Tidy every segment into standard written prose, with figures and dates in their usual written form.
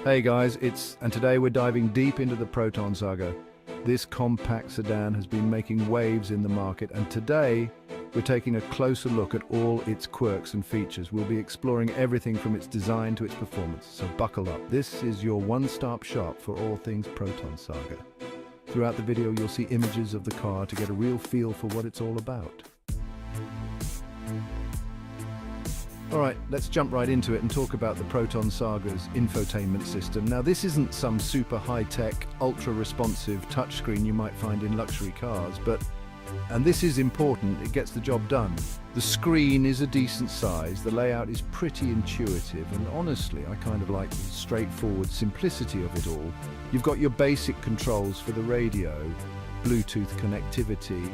Hey guys, and today we're diving deep into the Proton Saga. This compact sedan has been making waves in the market, and today we're taking a closer look at all its quirks and features. We'll be exploring everything from its design to its performance, so buckle up. This is your one-stop shop for all things Proton Saga. Throughout the video you'll see images of the car to get a real feel for what it's all about. Alright, let's jump right into it and talk about the Proton Saga's infotainment system. Now this isn't some super high-tech, ultra-responsive touchscreen you might find in luxury cars, and this is important, it gets the job done. The screen is a decent size, the layout is pretty intuitive, and honestly I kind of like the straightforward simplicity of it all. You've got your basic controls for the radio, Bluetooth connectivity,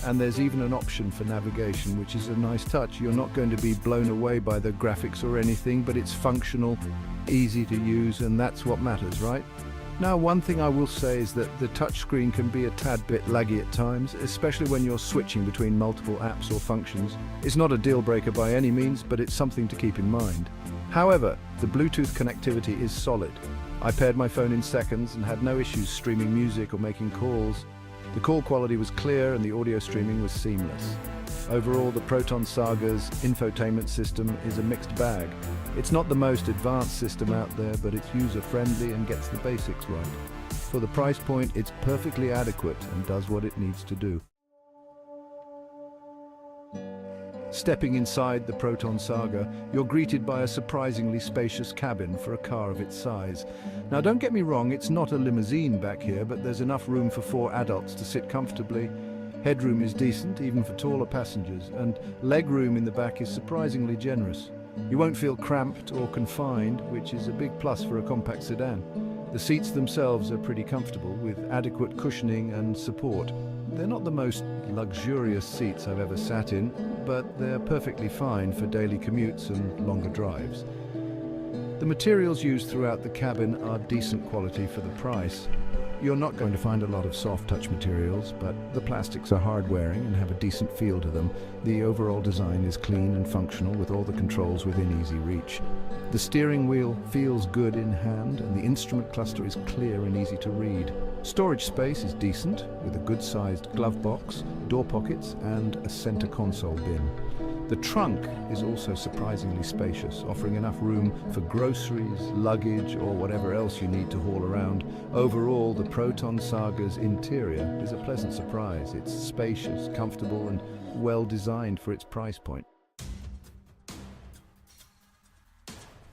and there's even an option for navigation, which is a nice touch. You're not going to be blown away by the graphics or anything, but it's functional, easy to use, and that's what matters, right? Now, one thing I will say is that the touchscreen can be a tad bit laggy at times, especially when you're switching between multiple apps or functions. It's not a deal breaker by any means, but it's something to keep in mind. However, the Bluetooth connectivity is solid. I paired my phone in seconds and had no issues streaming music or making calls. The call quality was clear and the audio streaming was seamless. Overall, the Proton Saga's infotainment system is a mixed bag. It's not the most advanced system out there, but it's user-friendly and gets the basics right. For the price point, it's perfectly adequate and does what it needs to do. Stepping inside the Proton Saga, you're greeted by a surprisingly spacious cabin for a car of its size. Now don't get me wrong, it's not a limousine back here, but there's enough room for 4 adults to sit comfortably. Headroom is decent, even for taller passengers, and legroom in the back is surprisingly generous. You won't feel cramped or confined, which is a big plus for a compact sedan. The seats themselves are pretty comfortable, with adequate cushioning and support. They're not the most luxurious seats I've ever sat in, but they're perfectly fine for daily commutes and longer drives. The materials used throughout the cabin are decent quality for the price. You're not going to find a lot of soft touch materials, but the plastics are hard-wearing and have a decent feel to them. The overall design is clean and functional, with all the controls within easy reach. The steering wheel feels good in hand, and the instrument cluster is clear and easy to read. Storage space is decent, with a good-sized glove box, door pockets, and a center console bin. The trunk is also surprisingly spacious, offering enough room for groceries, luggage, or whatever else you need to haul around. Overall, the Proton Saga's interior is a pleasant surprise. It's spacious, comfortable, and well designed for its price point.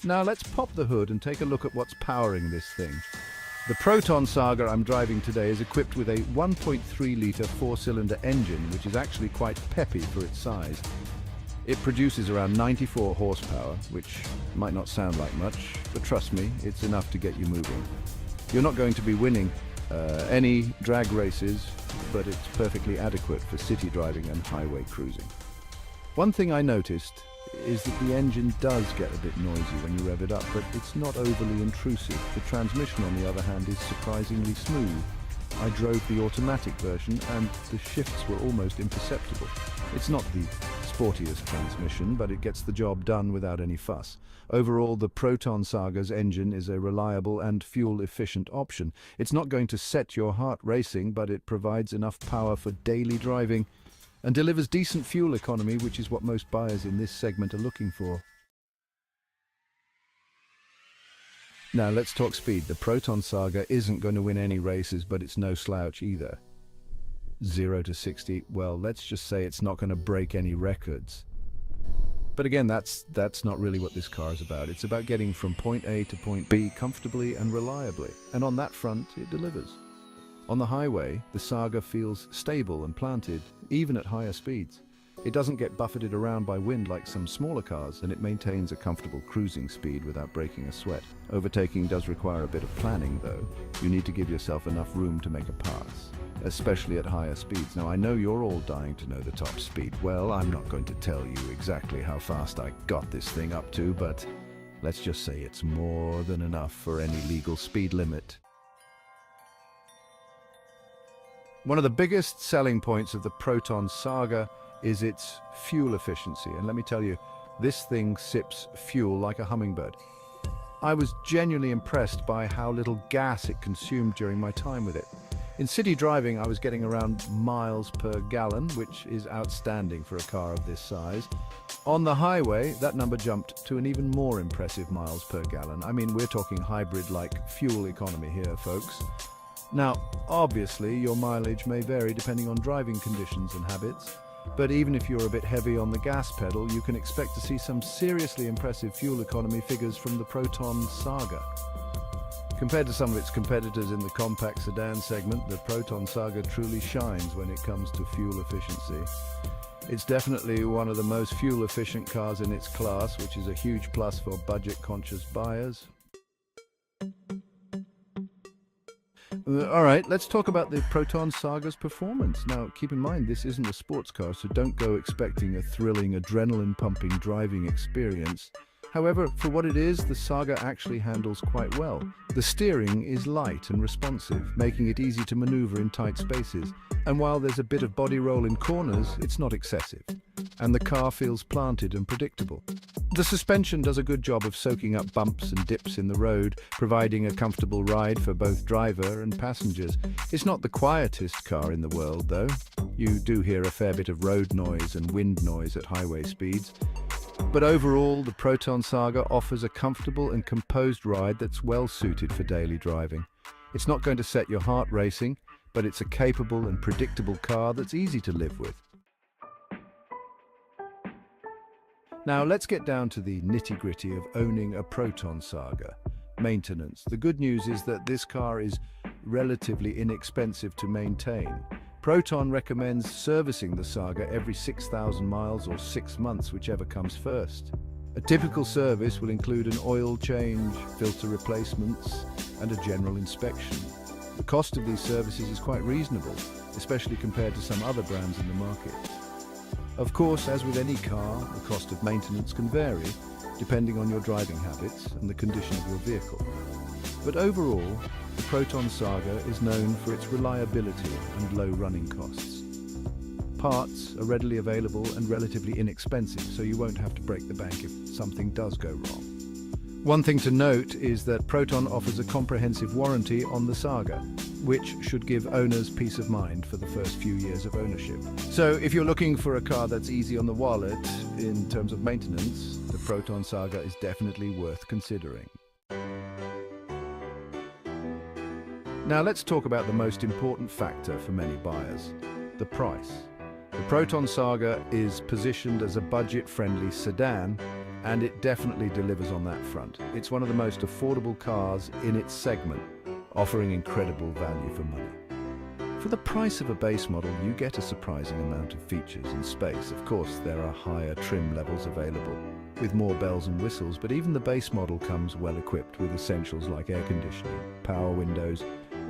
Now let's pop the hood and take a look at what's powering this thing. The Proton Saga I'm driving today is equipped with a 1.3-litre 4-cylinder engine, which is actually quite peppy for its size. It produces around 94 horsepower, which might not sound like much, but trust me, it's enough to get you moving. You're not going to be winning any drag races, but it's perfectly adequate for city driving and highway cruising. One thing I noticed is that the engine does get a bit noisy when you rev it up, but it's not overly intrusive. The transmission, on the other hand, is surprisingly smooth. I drove the automatic version and the shifts were almost imperceptible. It's not the sportiest transmission, but it gets the job done without any fuss. Overall, the Proton Saga's engine is a reliable and fuel-efficient option. It's not going to set your heart racing, but it provides enough power for daily driving and delivers decent fuel economy, which is what most buyers in this segment are looking for. Now let's talk speed. The Proton Saga isn't going to win any races, but it's no slouch either. 0 to 60, well, let's just say it's not going to break any records. But again, that's not really what this car is about. It's about getting from point A to point B comfortably and reliably, and on that front, it delivers. On the highway, the Saga feels stable and planted, even at higher speeds. It doesn't get buffeted around by wind like some smaller cars, and it maintains a comfortable cruising speed without breaking a sweat. Overtaking does require a bit of planning, though. You need to give yourself enough room to make a pass, especially at higher speeds. Now, I know you're all dying to know the top speed. Well, I'm not going to tell you exactly how fast I got this thing up to, but let's just say it's more than enough for any legal speed limit. One of the biggest selling points of the Proton Saga is its fuel efficiency, and let me tell you, this thing sips fuel like a hummingbird. I was genuinely impressed by how little gas it consumed during my time with it. In city driving, I was getting around miles per gallon, which is outstanding for a car of this size. On the highway, that number jumped to an even more impressive miles per gallon. I mean, we're talking hybrid-like fuel economy here, folks. Now, obviously, your mileage may vary depending on driving conditions and habits, but even if you're a bit heavy on the gas pedal, you can expect to see some seriously impressive fuel economy figures from the Proton Saga. Compared to some of its competitors in the compact sedan segment, the Proton Saga truly shines when it comes to fuel efficiency. It's definitely one of the most fuel-efficient cars in its class, which is a huge plus for budget-conscious buyers. All right, let's talk about the Proton Saga's performance. Now, keep in mind, this isn't a sports car, so don't go expecting a thrilling, adrenaline-pumping driving experience. However, for what it is, the Saga actually handles quite well. The steering is light and responsive, making it easy to maneuver in tight spaces. And while there's a bit of body roll in corners, it's not excessive. And the car feels planted and predictable. The suspension does a good job of soaking up bumps and dips in the road, providing a comfortable ride for both driver and passengers. It's not the quietest car in the world, though. You do hear a fair bit of road noise and wind noise at highway speeds. But overall, the Proton Saga offers a comfortable and composed ride that's well suited for daily driving. It's not going to set your heart racing, but it's a capable and predictable car that's easy to live with. Now let's get down to the nitty-gritty of owning a Proton Saga. Maintenance. The good news is that this car is relatively inexpensive to maintain. Proton recommends servicing the Saga every 6,000 miles or 6 months, whichever comes first. A typical service will include an oil change, filter replacements, and a general inspection. The cost of these services is quite reasonable, especially compared to some other brands in the market. Of course, as with any car, the cost of maintenance can vary, depending on your driving habits and the condition of your vehicle. But overall, the Proton Saga is known for its reliability and low running costs. Parts are readily available and relatively inexpensive, so you won't have to break the bank if something does go wrong. One thing to note is that Proton offers a comprehensive warranty on the Saga, which should give owners peace of mind for the first few years of ownership. So if you're looking for a car that's easy on the wallet in terms of maintenance, the Proton Saga is definitely worth considering. Now let's talk about the most important factor for many buyers, the price. The Proton Saga is positioned as a budget-friendly sedan, and it definitely delivers on that front. It's one of the most affordable cars in its segment, offering incredible value for money. For the price of a base model, you get a surprising amount of features and space. Of course, there are higher trim levels available, with more bells and whistles, but even the base model comes well equipped with essentials like air conditioning, power windows,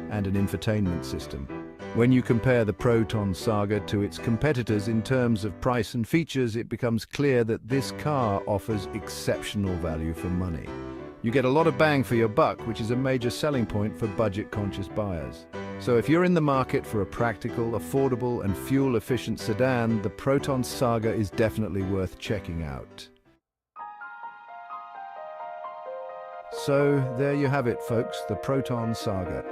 and an infotainment system. When you compare the Proton Saga to its competitors in terms of price and features, it becomes clear that this car offers exceptional value for money. You get a lot of bang for your buck, which is a major selling point for budget-conscious buyers. So if you're in the market for a practical, affordable, and fuel-efficient sedan, the Proton Saga is definitely worth checking out. So there you have it, folks, the Proton Saga.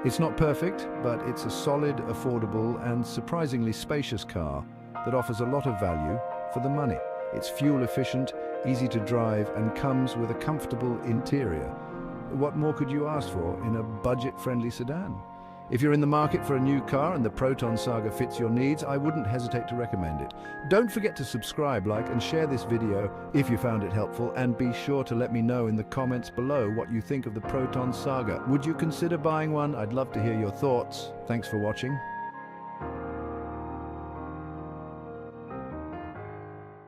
It's not perfect, but it's a solid, affordable, and surprisingly spacious car that offers a lot of value for the money. It's fuel efficient, easy to drive, and comes with a comfortable interior. What more could you ask for in a budget-friendly sedan? If you're in the market for a new car and the Proton Saga fits your needs, I wouldn't hesitate to recommend it. Don't forget to subscribe, like, and share this video if you found it helpful, and be sure to let me know in the comments below what you think of the Proton Saga. Would you consider buying one? I'd love to hear your thoughts. Thanks for watching.